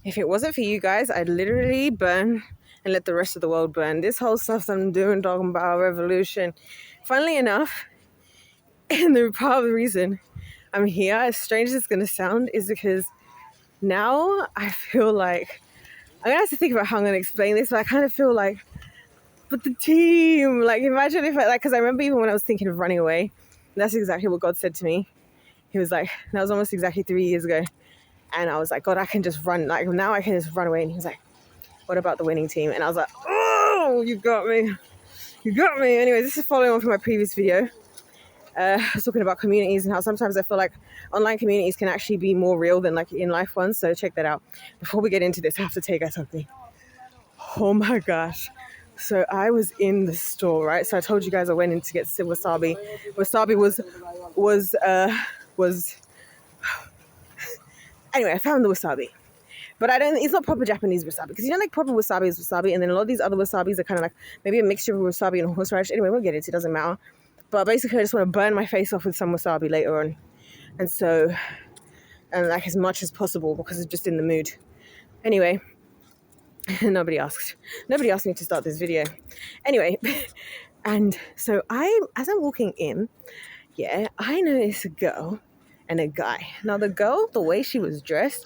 if it wasn't for you guys, I'd literally burn and let the rest of the world burn. This whole stuff that I'm doing, talking about revolution, funnily enough, and the part of the reason I'm here, as strange as it's going to sound, is because now I feel like, I'm going to have to think about how I'm going to explain this, but I kind of feel like, but the team, like imagine if because I remember even when I was thinking of running away, that's exactly what God said to me. He was like, that was almost exactly 3 years ago. And I was like, God, I can just run, like now I can just run away. And he was like, what about the winning team? And I was like, oh, you got me. You got me. Anyway, this is following on from my previous video. I was talking about communities and how sometimes I feel like online communities can actually be more real than like in life ones. So check that out. Before we get into this, I have to take out something. Oh my gosh. So I was in the store, right? So I told you guys I went in to get wasabi. Wasabi was anyway, I found the wasabi. But it's not proper Japanese wasabi. Because you know, like proper wasabi is wasabi. And then a lot of these other wasabis are kind of like maybe a mixture of wasabi and horseradish. Anyway, we'll get into it. It doesn't matter. But basically, I just want to burn my face off with some wasabi later on. And so, and like as much as possible because I'm just in the mood. Anyway, nobody asked me to start this video. Anyway, and so as I'm walking in, I noticed a girl and a guy. Now the girl, the way she was dressed,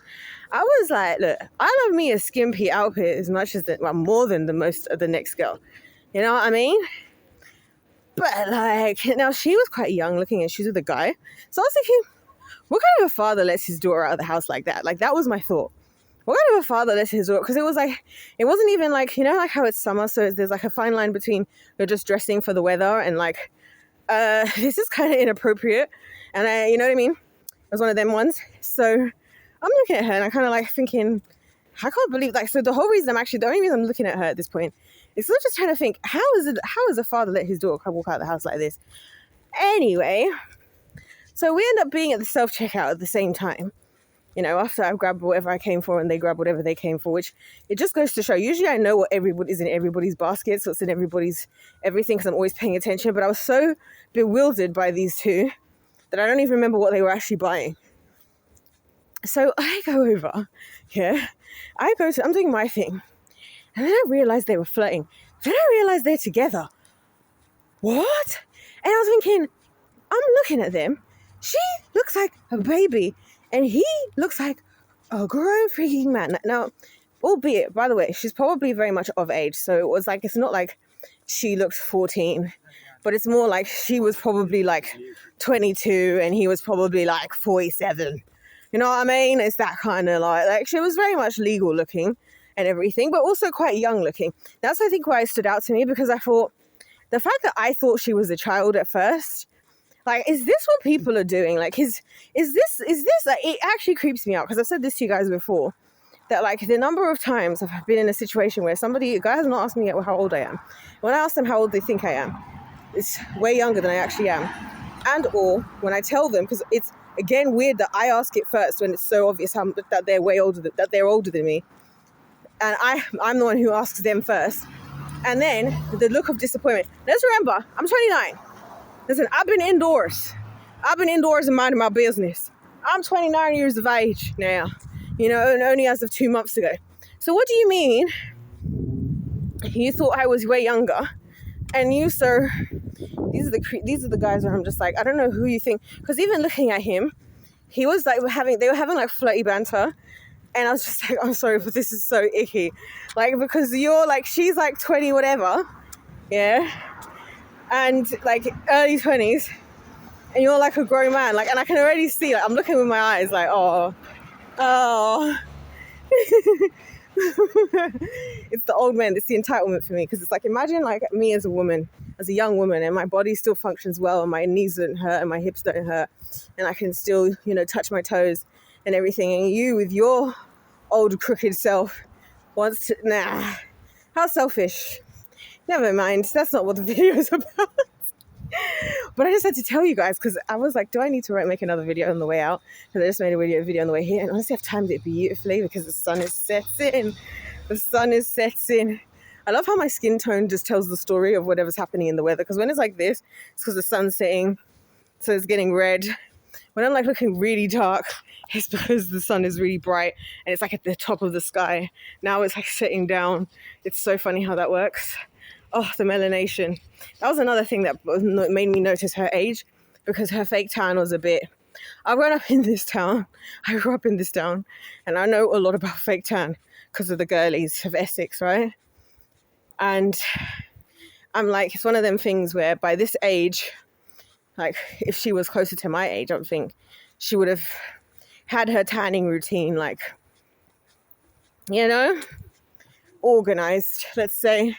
I was like, look, I love me a skimpy outfit as much as more than the most of the next girl. You know what I mean? But like, now she was quite young looking and she's with a guy. So I was thinking, what kind of a father lets his daughter out of the house like that? Like that was my thought. What kind of a father lets his daughter? Because it was like, it wasn't even like, you know, like how it's summer. So there's like a fine line between you're just dressing for the weather and like, this is kind of inappropriate. And you know what I mean? It was one of them ones. So I'm looking at her and I kind of like thinking, I can't believe, like, so the only reason I'm looking at her at this point is not just trying to think, how is a father let his daughter walk out of the house like this? Anyway, so we end up being at the self-checkout at the same time. You know, after I've grabbed whatever I came for and they grab whatever they came for, which it just goes to show, usually I know what is in everybody's basket, so it's in everybody's everything because I'm always paying attention, but I was so bewildered by these two that I don't even remember what they were actually buying. So I go over, I'm doing my thing, and then I realized they were flirting. Then I realized they're together. What? And I was thinking, I'm looking at them. She looks like a baby, and he looks like a grown freaking man. Now, albeit, by the way, she's probably very much of age, so it was like, it's not like she looks 14, but it's more like she was probably like 22, and he was probably like 47. You know what I mean? It's that kind of like she was very much legal looking and everything, but also quite young looking. That's, I think, why it stood out to me, because I thought, the fact that I thought she was a child at first, like, is this what people are doing? Like, is this, like, it actually creeps me out, because I've said this to you guys before, that like the number of times I've been in a situation where a guy has not asked me yet how old I am. When I ask them how old they think I am, it's way younger than I actually am. And or when I tell them, because it's, again, weird that I ask it first when it's so obvious that they're way older, that they're older than me. And I'm the one who asks them first. And then the look of disappointment. Let's remember, I'm 29. Listen, I've been indoors and minding my business. I'm 29 years of age now, you know, and only as of 2 months ago. So what do you mean you thought I was way younger? And you, sir, these are the guys where I'm just like, I don't know who you think. Because even looking at him, he was like, they were having like flirty banter. And I was just like, I'm sorry, but this is so icky. Like, because you're like, she's like 20 whatever, yeah? And like early 20s. And you're like a grown man. Like, and I can already see, like, I'm looking with my eyes like, oh. It's the old man. It's the entitlement for me. Because it's like, imagine like me as a woman, as a young woman, and my body still functions well, and my knees don't hurt, and my hips don't hurt, and I can still, you know, touch my toes and everything. And you with your old crooked self wants to, nah, how selfish. Never mind. That's not what the video is about. But I just had to tell you guys, because I was like, do I need to make another video on the way out? Because I just made a video on the way here, and honestly I've timed it beautifully because the sun is setting. The sun is setting. I love how my skin tone just tells the story of whatever's happening in the weather, because when it's like this, it's because the sun's setting, so it's getting red. When I'm like looking really dark, it's because the sun is really bright and it's like at the top of the sky. Now it's like sitting down. It's so funny how that works. Oh, the melanation. That was another thing that made me notice her age, because her fake tan was a bit... I grew up in this town, and I know a lot about fake tan because of the girlies of Essex, right? And I'm like, it's one of them things where by this age, like if she was closer to my age, I would think she would have had her tanning routine, like, you know, organized, let's say.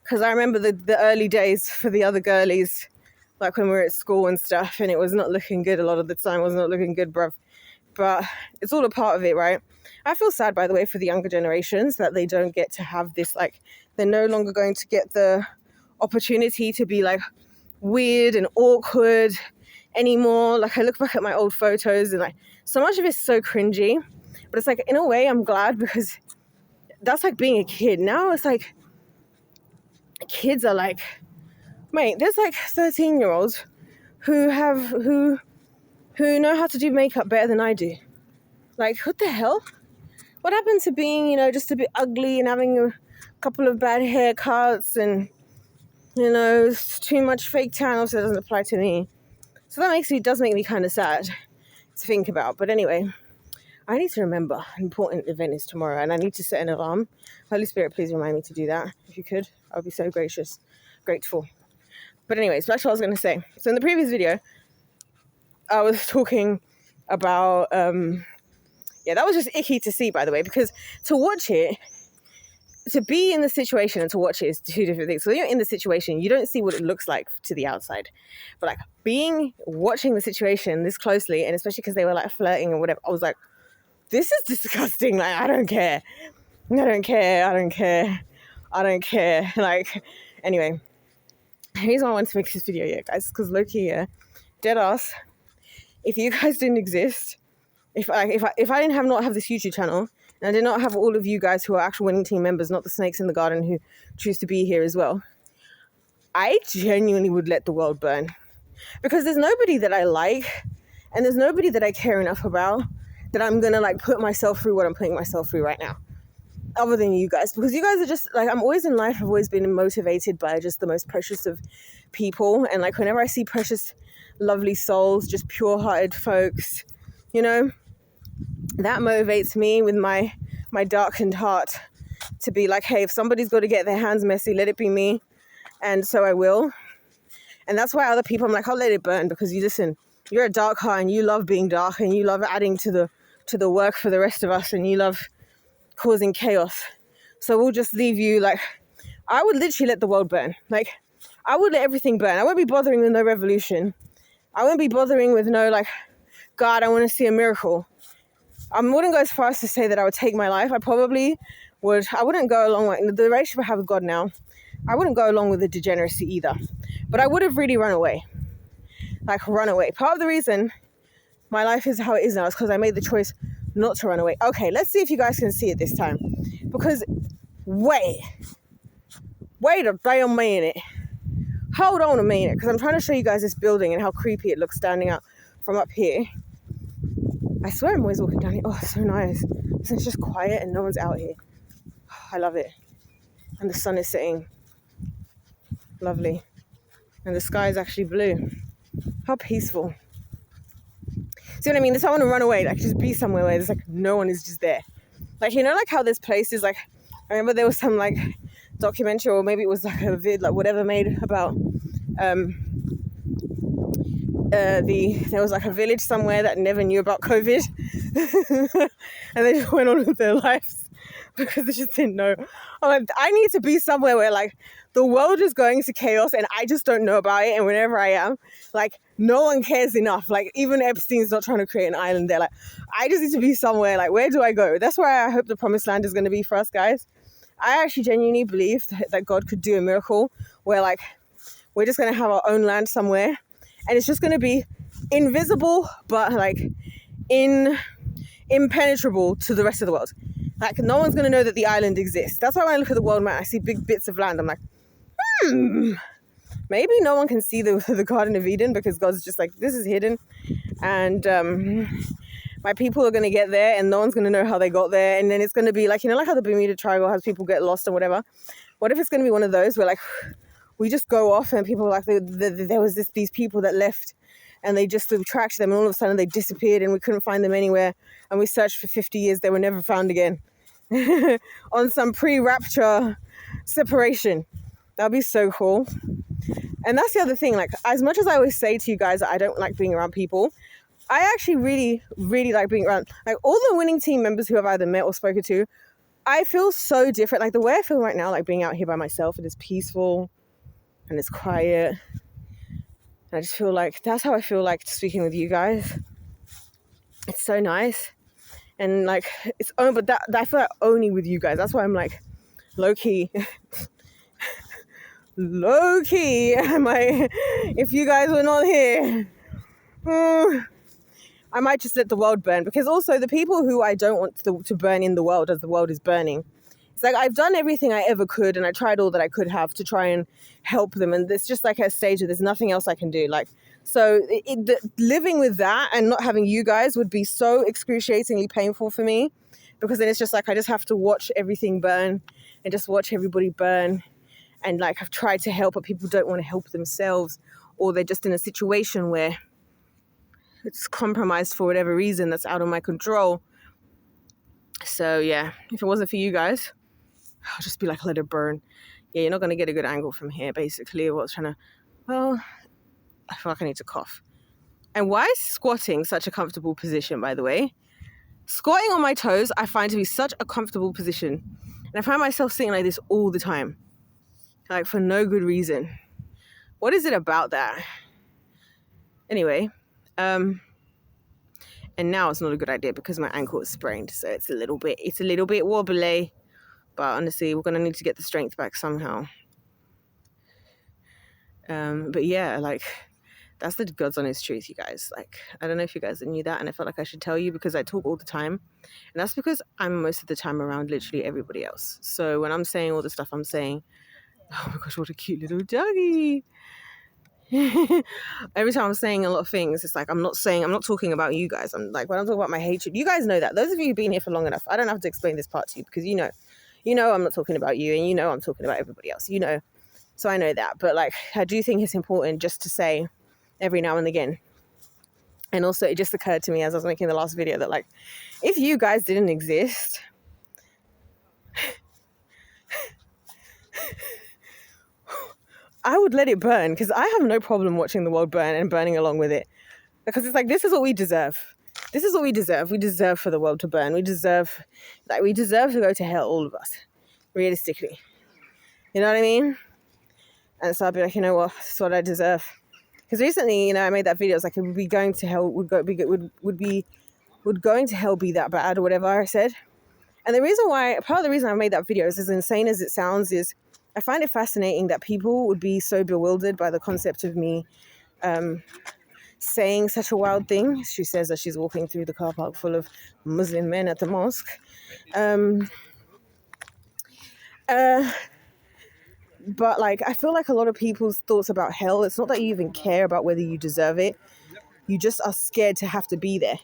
Because I remember the early days for the other girlies, like when we were at school and stuff, and it was not looking good. A lot of the time was not looking good, bruv. But it's all a part of it, right? I feel sad, by the way, for the younger generations that they don't get to have this, like, they're no longer going to get the opportunity to be, like, weird and awkward anymore. Like, I look back at my old photos and, like, so much of it's so cringy. But it's like, in a way, I'm glad, because that's like being a kid. Now it's like, kids are like, mate, there's like 13-year-olds who know how to do makeup better than I do. Like, what the hell? What happened to being, you know, just a bit ugly and having a couple of bad haircuts and, you know, too much fake tan? Also, doesn't apply to me. So that does make me kind of sad to think about. But anyway, I need to remember an important event is tomorrow, and I need to set an alarm. Holy Spirit, please remind me to do that. If you could, I would be so grateful. But anyways, that's what I was going to say. So in the previous video, I was talking about, that was just icky to see, by the way, because to watch it, to be in the situation and to watch it is two different things. So when you're in the situation, you don't see what it looks like to the outside. But like watching the situation this closely, and especially because they were like flirting and whatever, I was like, this is disgusting. Like, I don't care. Like, anyway, the reason I wanted to make this video, guys, because low-key, dead ass, if you guys didn't exist, if I didn't not have this YouTube channel, and I did not have all of you guys who are actual winning team members, not the snakes in the garden who choose to be here as well, I genuinely would let the world burn. Because there's nobody that I like, and there's nobody that I care enough about that I'm going to like put myself through what I'm putting myself through right now, other than you guys. Because you guys are just like, I'm always in life, I've always been motivated by just the most precious of people. And like, whenever I see precious, lovely souls, just pure-hearted folks, you know, that motivates me with my darkened heart to be like, hey, if somebody's got to get their hands messy, let it be me. And so I will. And that's why other people, I'm like, I'll let it burn, because you're a dark heart and you love being dark and you love adding to the work for the rest of us, and you love causing chaos. So we'll just leave you. Like, I would literally let the world burn. Like, I would let everything burn. I won't be bothering with no revolution. I won't be bothering with no like, God, I want to see a miracle. I wouldn't go as far as to say that I would take my life. I probably would. I wouldn't go along with the relationship I have with God now. I wouldn't go along with the degeneracy either. But I would have really run away. Like, run away. Part of the reason my life is how it is now is because I made the choice not to run away. Okay, let's see if you guys can see it this time. Because, wait a damn minute. Hold on a minute, because I'm trying to show you guys this building and how creepy it looks standing out from up here. I swear I'm always walking down here. Oh, it's so nice. It's just quiet and no one's out here. Oh, I love it. And the sun is setting. Lovely. And the sky is actually blue. How peaceful. See what I mean? That's why I want to run away. Like, just be somewhere where there's like no one is just there. Like, you know, like how there's places like, I remember there was some like documentary, or maybe it was like a vid, like whatever, made about there was like a village somewhere that never knew about COVID and they just went on with their lives because they just didn't know. I'm like, I need to be somewhere where like the world is going to chaos and I just don't know about it, and whenever I am, like, no one cares enough. Like, even Epstein's not trying to create an island there. Like, I just need to be somewhere, like, where do I go? That's where I hope the promised land is going to be for us, guys. I actually genuinely believe that God could do a miracle where, like, we're just going to have our own land somewhere, and it's just going to be invisible, but, like, impenetrable to the rest of the world. Like, no one's going to know that the island exists. That's why when I look at the world map, I see big bits of land. I'm like, maybe no one can see the Garden of Eden because God's just like, this is hidden. And My people are going to get there and no one's going to know how they got there. And then it's going to be like, you know, like how the Bermuda Triangle has people get lost or whatever. What if it's going to be one of those where like we just go off and people are like, there was these people that left and they just tracked them and all of a sudden they disappeared and we couldn't find them anywhere. And we searched for 50 years. They were never found again. On some pre-rapture separation. That'd be so cool. And that's the other thing. Like, as much as I always say to you guys that I don't like being around people, I actually really, really like being around, like, all the winning team members who I've either met or spoken to. I feel so different. Like, the way I feel right now, like being out here by myself, it is peaceful and it's quiet. And I just feel like that's how I feel like speaking with you guys. It's so nice. And like, it's only, but that I feel like only with you guys. That's why I'm like low key. If you guys were not here, I might just let the world burn, because also the people who I don't want to burn in the world as the world is burning, it's like I've done everything I ever could and I tried all that I could have to try and help them, and it's just like a stage where there's nothing else I can do. Like, so living with that and not having you guys would be so excruciatingly painful for me, because then it's just like I just have to watch everything burn and just watch everybody burn. And like, I've tried to help, but people don't want to help themselves, or they're just in a situation where it's compromised for whatever reason that's out of my control. So yeah, if it wasn't for you guys, I'll just be like, let it burn. Yeah, you're not going to get a good angle from here, basically. Well, I feel like I need to cough. And why is squatting such a comfortable position, by the way? Squatting on my toes, I find to be such a comfortable position. And I find myself sitting like this all the time. Like, for no good reason. What is it about that? Anyway, and now it's not a good idea because my ankle is sprained, so it's a little bit wobbly. But honestly, we're gonna need to get the strength back somehow. But yeah, like, that's the God's honest truth, you guys. Like, I don't know if you guys knew that, and I felt like I should tell you because I talk all the time, and that's because I'm most of the time around literally everybody else. So when I'm saying all the stuff I'm saying, oh my gosh, what a cute little doggy. Every time I'm saying a lot of things, it's like I'm not talking about you guys. I'm like, when I'm talking about my hatred, you guys know that. Those of you who've been here for long enough, I don't have to explain this part to you, because you know I'm not talking about you, and you know I'm talking about everybody else, you know. So I know that. But like, I do think it's important just to say every now and again. And also, it just occurred to me as I was making the last video that, like, if you guys didn't exist, I would let it burn, because I have no problem watching the world burn and burning along with it. Because it's like, this is what we deserve. This is what we deserve. We deserve for the world to burn. We deserve to go to hell, all of us, realistically. You know what I mean? And so I'd be like, you know what? That's what I deserve. Because recently, you know, I made that video. It's like, would be going to hell, would going to hell be that bad, or whatever I said. And part of the reason I made that video is, as insane as it sounds, is I find it fascinating that people would be so bewildered by the concept of me saying such a wild thing. She says that she's walking through the car park full of Muslim men at the mosque. But like, I feel like a lot of people's thoughts about hell, it's not that you even care about whether you deserve it. You just are scared to have to be there.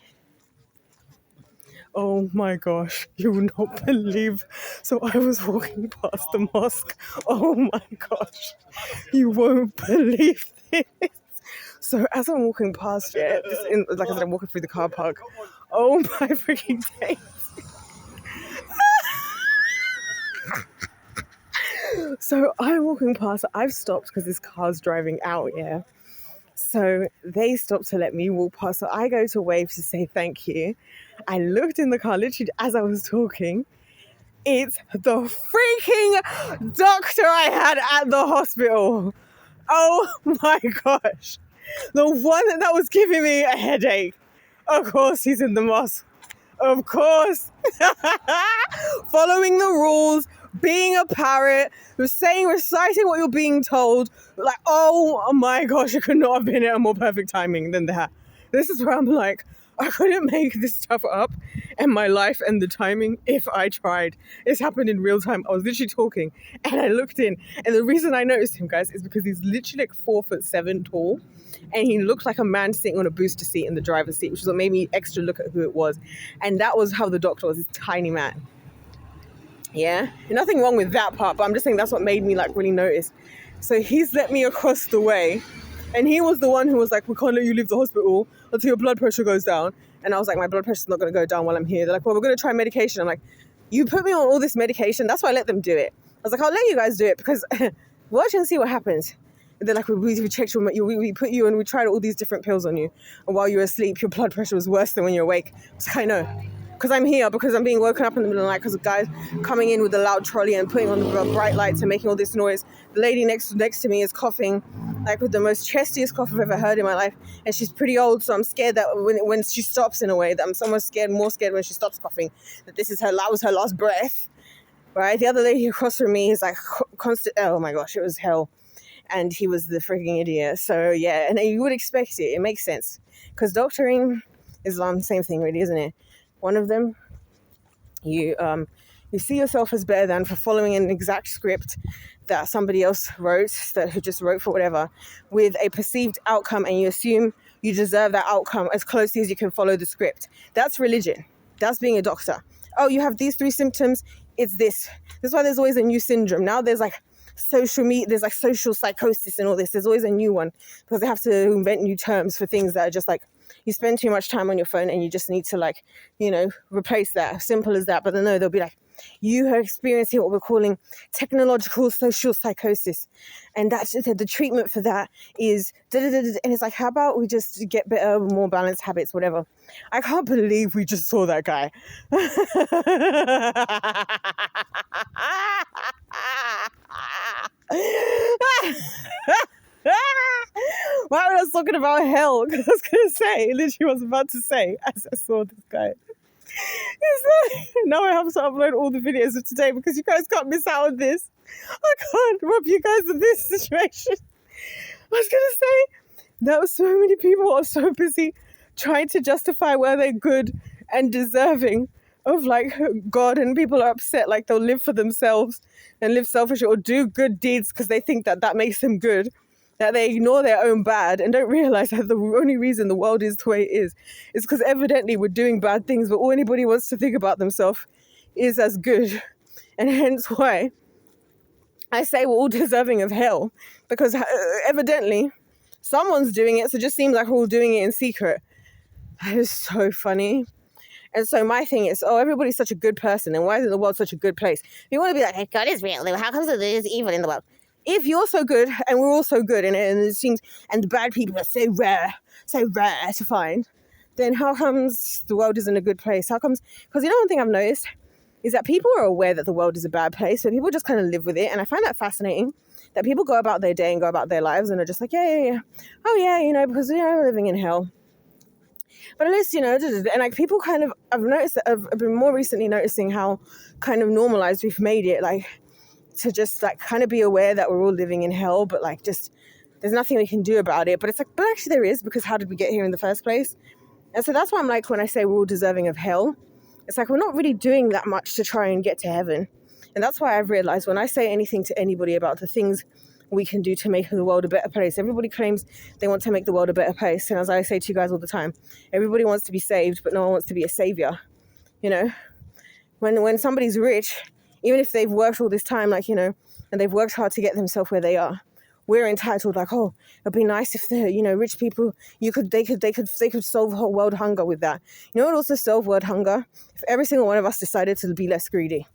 Oh my gosh, you will not believe. So I was walking past the mosque. Oh my gosh, you won't believe this. So as I'm walking past it, like I said, I'm walking through the car park. Oh my freaking days. So I'm walking past, I've stopped because this car's driving out, yeah. So they stopped to let me walk past. So I go to wave to say thank you. I looked in the car literally as I was talking. It's the freaking doctor I had at the hospital. Oh my gosh. The one that was giving me a headache. Of course he's in the mosque. Of course. Following the rules, being a parrot, reciting what you're being told. Like, oh my gosh, it could not have been at a more perfect timing than that. This is where I'm like, I couldn't make this stuff up, and my life and the timing if I tried. It's happened in real time. I was literally talking and I looked in, and the reason I noticed him, guys, is because he's literally like 4'7" tall, and he looked like a man sitting on a booster seat in the driver's seat, which is what made me extra look at who it was. And that was how the doctor was, this tiny man. Yeah, nothing wrong with that part, but I'm just saying that's what made me like really notice. So he's let me across the way, and he was the one who was like, we can't let you leave the hospital until your blood pressure goes down. And I was like, my blood pressure's not going to go down while I'm here. They're like, well, we're going to try medication. I'm like, you put me on all this medication. That's why I let them do it. I was like, I'll let you guys do it because watch and see what happens. And they're like, we checked you, we put you and we tried all these different pills on you. And while you were asleep, your blood pressure was worse than when you're awake. I was like, I know. Because I'm here, because I'm being woken up in the middle of the night because of guys coming in with a loud trolley and putting on the bright lights and making all this noise. The lady next to me is coughing, like with the most chestiest cough I've ever heard in my life. And she's pretty old, so I'm scared that when she stops, in a way, that I'm somewhat scared, more scared when she stops coughing, that that was her last breath, right? The other lady across from me is like constant, oh my gosh, it was hell. And he was the freaking idiot. So yeah, and you would expect it. It makes sense. Because doctoring, Islam, same thing really, isn't it? One of them, you see yourself as better than for following an exact script that somebody else wrote, who just wrote for whatever, with a perceived outcome, and you assume you deserve that outcome as closely as you can follow the script. That's religion. That's being a doctor. Oh, you have these 3 symptoms. It's this. That's why there's always a new syndrome. Now there's like there's like social psychosis and all this. There's always a new one because they have to invent new terms for things that are just like, you spend too much time on your phone and you just need to like, replace that. Simple as that. But then no, they'll be like, you are experiencing what we're calling technological social psychosis. And that's the treatment for that is and it's like, how about we just get better, more balanced habits, whatever. I can't believe we just saw that guy. Why was I talking about hell? Because I was going to say, literally was about to say, as I saw this guy. Now I have to upload all the videos of today because you guys can't miss out on this. I can't rob you guys of this situation. I was going to say, that was so many people are so busy trying to justify where they're good and deserving of like God, and people are upset like they'll live for themselves and live selfishly or do good deeds because they think that makes them good, that they ignore their own bad and don't realize that the only reason the world is the way it is because evidently we're doing bad things, but all anybody wants to think about themselves is as good. And hence why I say we're all deserving of hell, because evidently someone's doing it, so it just seems like we're all doing it in secret. That is so funny. And so my thing is, everybody's such a good person, and why isn't the world such a good place? You want to be like, hey, God is real. How comes there's evil in the world? If you're so good, and we're all so good, and it seems, and the bad people are so rare to find, then how comes the world isn't a good place? How comes? Because one thing I've noticed is that people are aware that the world is a bad place, so people just kind of live with it, and I find that fascinating. That people go about their day and go about their lives, and are just like, yeah. Oh yeah, because we're living in hell. But at least, and like people kind of, I've noticed that I've been more recently noticing how kind of normalized we've made it, like to just like kind of be aware that we're all living in hell, but like just there's nothing we can do about it. But it's like, but actually there is, because how did we get here in the first place? And so that's why I'm like, when I say we're all deserving of hell, it's like we're not really doing that much to try and get to heaven. And that's why I've realized when I say anything to anybody about the things we can do to make the world a better place, everybody claims they want to make the world a better place. And as I say to you guys all the time, everybody wants to be saved, but no one wants to be a savior. When somebody's rich, even if they've worked all this time, and they've worked hard to get themselves where they are, we're entitled, like, oh, it'd be nice if the rich people, they could solve whole world hunger with that. You know what also solve world hunger? If every single one of us decided to be less greedy.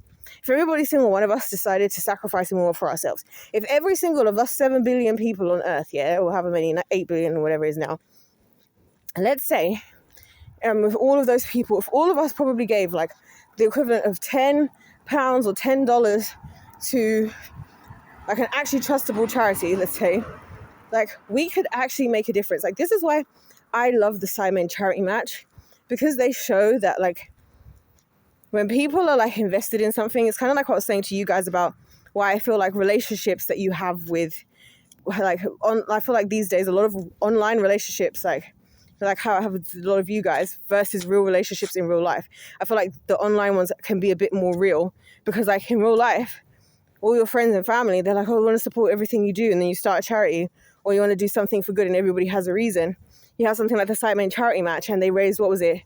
If every single one of us decided to sacrifice more for ourselves. If every single of us 7 billion people on earth, or however many, 8 billion or whatever it is now, let's say, with all of those people, if all of us probably gave like the equivalent of £10 or $10 to like an actually trustable charity, let's say, like we could actually make a difference. Like this is why I love the Simon charity match, because they show that like when people are like invested in something, it's kind of like what I was saying to you guys about why I feel like relationships that you have with I feel like these days a lot of online relationships, like like how I have with a lot of you guys, versus real relationships in real life. I feel like the online ones can be a bit more real, because like in real life, all your friends and family, they're like, oh, we want to support everything you do. And then you start a charity, or you want to do something for good, and everybody has a reason. You have something like the Sidemen charity match, and they raised, what was it?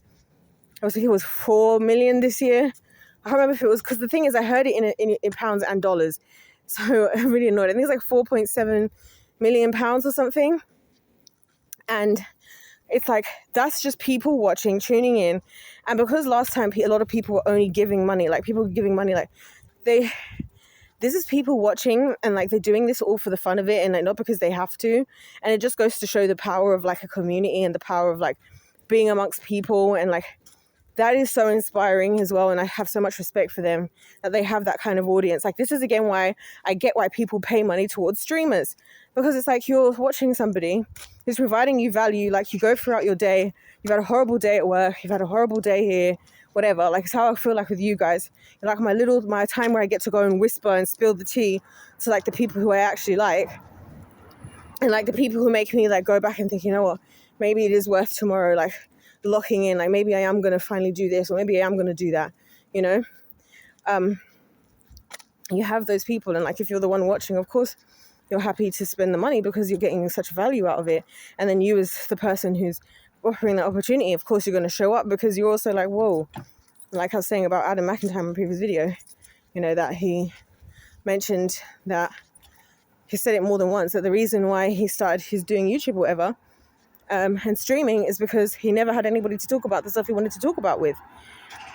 I think it was 4 million this year. I can't remember if it was, because the thing is, I heard it in pounds and dollars. So I'm really annoyed. I think it's like 4.7 million pounds or something. And it's like, that's just people watching, tuning in. And because last time a lot of people were only giving money, like people giving money, like this is people watching, and like they're doing this all for the fun of it, and like not because they have to. And it just goes to show the power of like a community, and the power of like being amongst people, and like that is so inspiring as well. And I have so much respect for them, that they have that kind of audience. Like, this is again why I get why people pay money towards streamers, because it's like you're watching somebody who's providing you value. Like, you go throughout your day, you've had a horrible day at work, you've had a horrible day here, whatever. Like, it's how I feel like with you guys. You're like my time where I get to go and whisper and spill the tea to like the people who I actually like, and like the people who make me like go back and think, you know what, maybe it is worth tomorrow, like locking in, like maybe I am going to finally do this, or maybe I am going to do that, you know. You have those people, and like if you're the one watching, of course you're happy to spend the money because you're getting such value out of it. And then you, as the person who's offering that opportunity, of course you're going to show up, because you're also like, whoa, like I was saying about Adam McIntyre in a previous video, you know, that he mentioned that he said it more than once, that the reason why he started his doing YouTube or whatever, and streaming, is because he never had anybody to talk about the stuff he wanted to talk about with.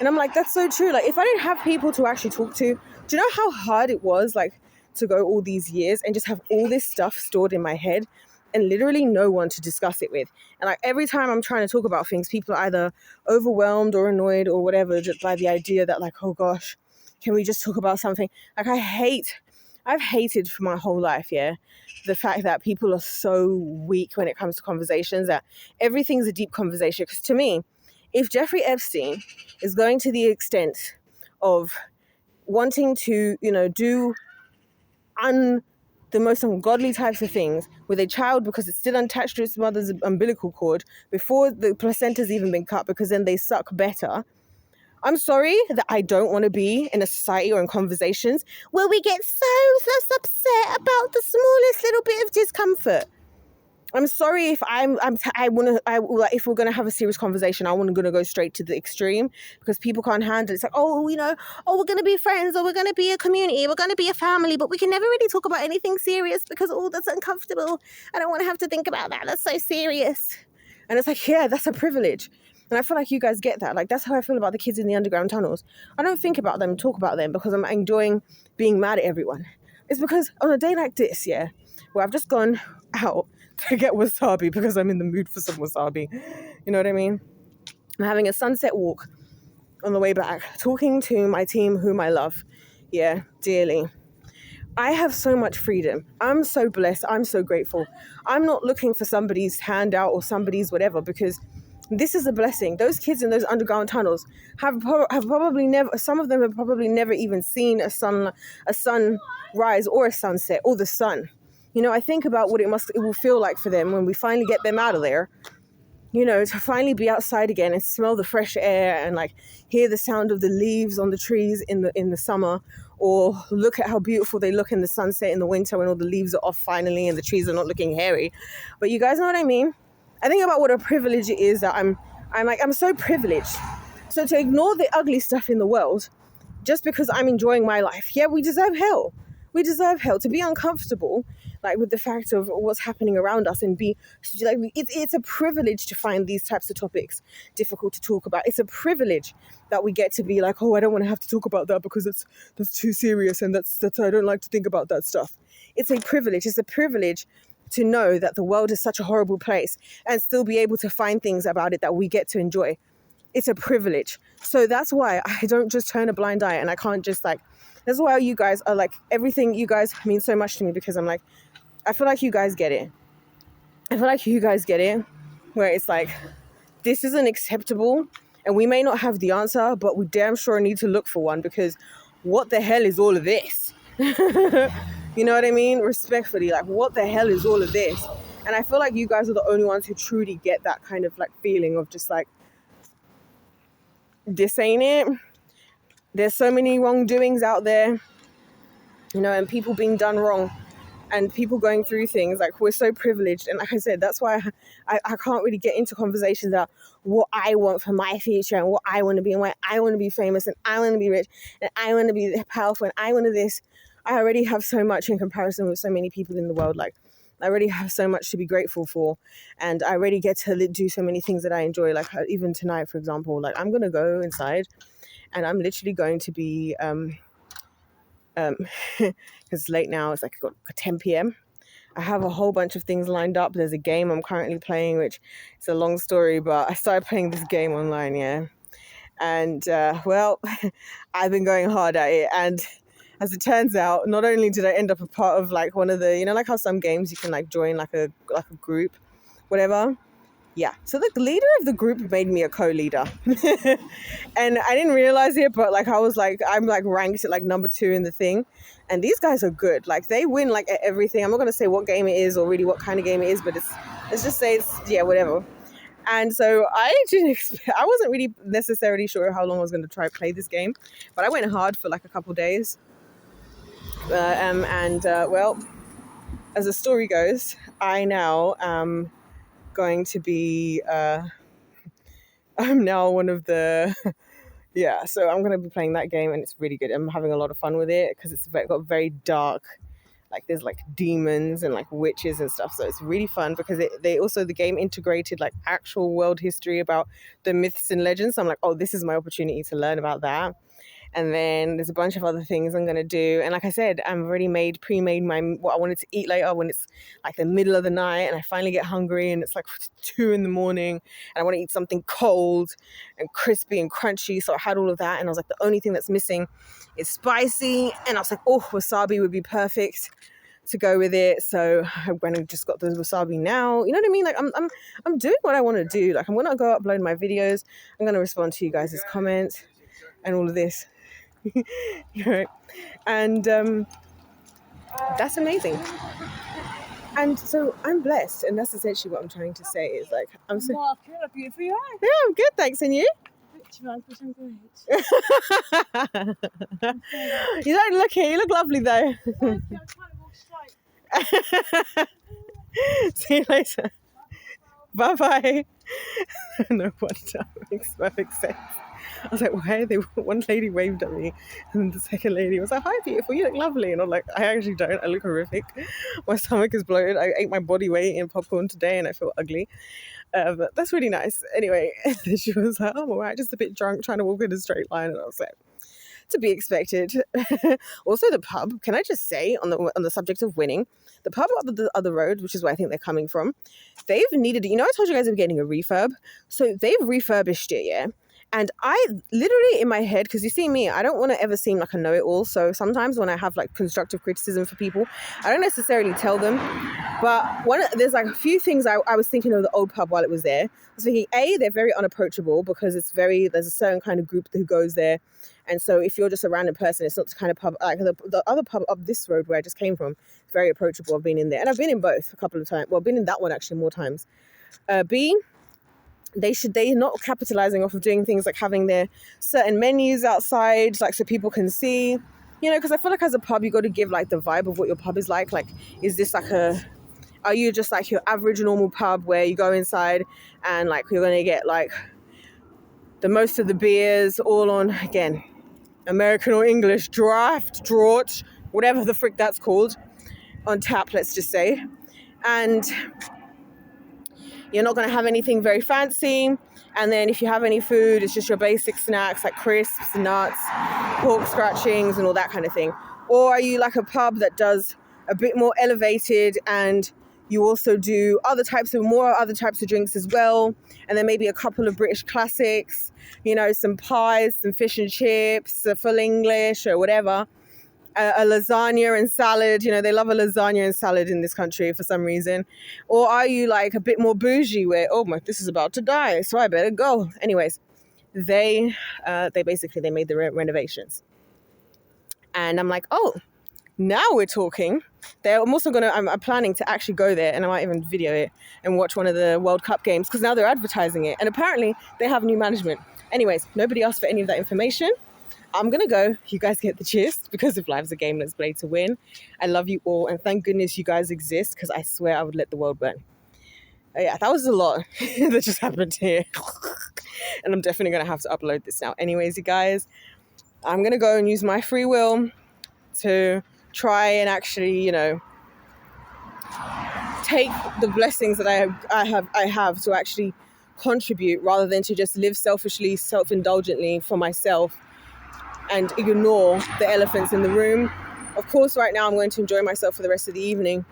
And I'm like, that's so true. Like, if I didn't have people to actually talk to, do you know how hard it was, like, to go all these years and just have all this stuff stored in my head and literally no one to discuss it with? And like, every time I'm trying to talk about things, people are either overwhelmed or annoyed or whatever, just by the idea that like, oh gosh, can we just talk about something? Like, I've hated for my whole life, yeah, the fact that people are so weak when it comes to conversations, that everything's a deep conversation. Because to me, if Jeffrey Epstein is going to the extent of wanting to, you know, do the most ungodly types of things with a child, because it's still attached to its mother's umbilical cord before the placenta's even been cut, because then they suck better. I'm sorry that I don't want to be in a society or in conversations where we get so upset about the smallest little bit of discomfort. I'm sorry if if we're gonna have a serious conversation, I want to go straight to the extreme, because people can't handle it. It's like, oh, you know, oh, we're gonna be friends, or we're gonna be a community, we're gonna be a family, but we can never really talk about anything serious because that's uncomfortable. I don't want to have to think about that. That's so serious. And it's like, yeah, that's a privilege. And I feel like you guys get that. Like, that's how I feel about the kids in the underground tunnels. I don't think about them, talk about them, because I'm enjoying being mad at everyone. It's because on a day like this, yeah, where I've just gone out to get wasabi because I'm in the mood for some wasabi. You know what I mean? I'm having a sunset walk on the way back, talking to my team whom I love, yeah, dearly. I have so much freedom. I'm so blessed. I'm so grateful. I'm not looking for somebody's handout or somebody's whatever, because this is a blessing. Those kids in those underground tunnels have probably never, some of them have probably never even seen a sunrise or a sunset or the sun. You know, I think about what it will feel like for them when we finally get them out of there, you know, to finally be outside again and smell the fresh air and like hear the sound of the leaves on the trees in the summer, or look at how beautiful they look in the sunset in the winter when all the leaves are off finally and the trees are not looking hairy. But you guys know what I mean? I think about what a privilege it is that I'm so privileged. So to ignore the ugly stuff in the world just because I'm enjoying my life, yeah, we deserve hell. We deserve hell. To be uncomfortable, like with the fact of what's happening around us, and be like, it's a privilege to find these types of topics difficult to talk about. It's a privilege that we get to be like, oh, I don't want to have to talk about that because that's too serious, and that's I don't like to think about that stuff. It's a privilege. It's a privilege to know that the world is such a horrible place and still be able to find things about it that we get to enjoy. It's a privilege. So that's why I don't just turn a blind eye, and I can't just like, that's why you guys are like, everything you guys mean so much to me, because I'm like, I feel like you guys get it. I feel like you guys get it, where it's like, this isn't acceptable, and we may not have the answer, but we damn sure need to look for one, because what the hell is all of this? You know what I mean? Respectfully, like, what the hell is all of this? And I feel like you guys are the only ones who truly get that kind of like feeling of just like, this ain't it. There's so many wrongdoings out there, you know, and people being done wrong and people going through things. Like, we're so privileged. And like I said, that's why I can't really get into conversations about what I want for my future and what I want to be and why I want to be famous and I want to be rich and I want to be powerful and I want to this. I already have so much in comparison with so many people in the world. Like, I already have so much to be grateful for, and I already get to do so many things that I enjoy. Like, even tonight, for example, like, I'm gonna go inside and I'm literally going to be because it's late now, it's like 10 p.m. I have a whole bunch of things lined up. There's a game I'm currently playing, which it's a long story, but I started playing this game online, yeah. And well, I've been going hard at it, and as it turns out, not only did I end up a part of like one of the, you know, like how some games you can like join like a group, whatever. Yeah. So the leader of the group made me a co-leader. And I didn't realize it, but like I was like, I'm like ranked at like number 2 in the thing. And these guys are good. Like, they win like at everything. I'm not going to say what game it is or really what kind of game it is, but let's just say it's, yeah, whatever. And so I wasn't really necessarily sure how long I was going to try play this game, but I went hard for like a couple days. Well, as the story goes, I now am going to be, I'm now one of the, yeah, so I'm going to be playing that game, and it's really good. I'm having a lot of fun with it because it's got very dark, like there's like demons and like witches and stuff. So it's really fun because the game integrated like actual world history about the myths and legends. So I'm like, oh, this is my opportunity to learn about that. And then there's a bunch of other things I'm going to do. And like I said, I've already pre-made what I wanted to eat later when it's like the middle of the night and I finally get hungry and it's like 2 a.m. and I want to eat something cold and crispy and crunchy. So I had all of that, and I was like, the only thing that's missing is spicy. And I was like, oh, wasabi would be perfect to go with it. So I went and just got the wasabi now. You know what I mean? Like, I'm doing what I want to do. Like, I'm going to go upload my videos. I'm going to respond to you guys' comments and all of this. Right. And that's amazing. And so I'm blessed, and that's essentially what I'm trying to say is like, I'm so beautiful you are. Yeah, I'm good, thanks. And you? I'm great. You don't look it, you look lovely though. See you later. Bye bye. No wonder, makes perfect sense. I was like, why? One lady waved at me, and then the second lady was like, hi, beautiful, you look lovely. And I'm like, I actually don't. I look horrific. My stomach is bloated. I ate my body weight in popcorn today, and I feel ugly. But that's really nice. Anyway, she was like, oh, I'm all right, just a bit drunk, trying to walk in a straight line. And I was like, to be expected. Also, the pub, can I just say, on the subject of winning, the pub up the other road, which is where I think they're coming from, they've needed, you know, I told you guys they were getting a refurb. So they've refurbished it, yeah? And I literally in my head, because you see me, I don't want to ever seem like a know-it-all. So sometimes when I have like constructive criticism for people, I don't necessarily tell them. But there's like a few things I was thinking of the old pub while it was there. I was thinking, they're very unapproachable because there's a certain kind of group who goes there. And so if you're just a random person, it's not the kind of pub, like the other pub up this road where I just came from, very approachable. I've been in there. And I've been in both a couple of times. Well, I've been in that one actually more times. B, they're not capitalizing off of doing things like having their certain menus outside, like so people can see, you know, because I feel like as a pub, you got to give like the vibe of what your pub is like. Like, is this like are you just like your average normal pub where you go inside and like you're going to get like the most of the beers all on, again, American or English, draught, whatever the frick that's called, on tap, let's just say. And you're not going to have anything very fancy. And then if you have any food, it's just your basic snacks like crisps, nuts, pork scratchings and all that kind of thing. Or are you like a pub that does a bit more elevated and you also do other types of drinks as well. And then maybe a couple of British classics, you know, some pies, some fish and chips, a full English or whatever. A lasagna and salad, you know, they love a lasagna and salad in this country for some reason. Or are you like a bit more bougie where, oh my, this is about to die, so I better go. Anyways, they basically made the renovations. And I'm like, oh, Now we're talking. I'm also I'm planning to actually go there, and I might even video it and watch one of the World Cup games, because now they're advertising it, and apparently they have new management. Anyways, nobody asked for any of that information. I'm gonna go. You guys get the gist, because if life's a game, let's play to win. I love you all, and thank goodness you guys exist, because I swear I would let the world burn. Yeah, that was a lot that just happened here. And I'm definitely gonna have to upload this now. Anyways, you guys, I'm gonna go and use my free will to try and actually, take the blessings that I have to actually contribute, rather than to just live selfishly, self-indulgently for myself and ignore the elephants in the room. Of course, right now I'm going to enjoy myself for the rest of the evening,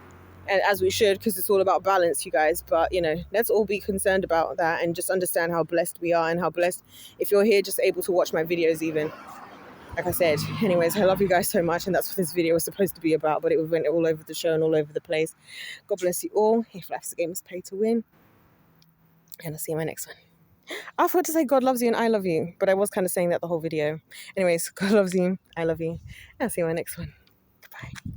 and as we should, because it's all about balance, you guys. But let's all be concerned about that and just understand how blessed we are, and how blessed if you're here just able to watch my videos even. Like I said, anyways, I love you guys so much, and that's what this video was supposed to be about, but it went all over the show and all over the place. God bless you all. If life's a game, it's pay to win. And I'll see you in my next one. I forgot to say God loves you and I love you, but I was kind of saying that the whole video. Anyways, God loves you, I love you, and I'll see you in my next one. Goodbye.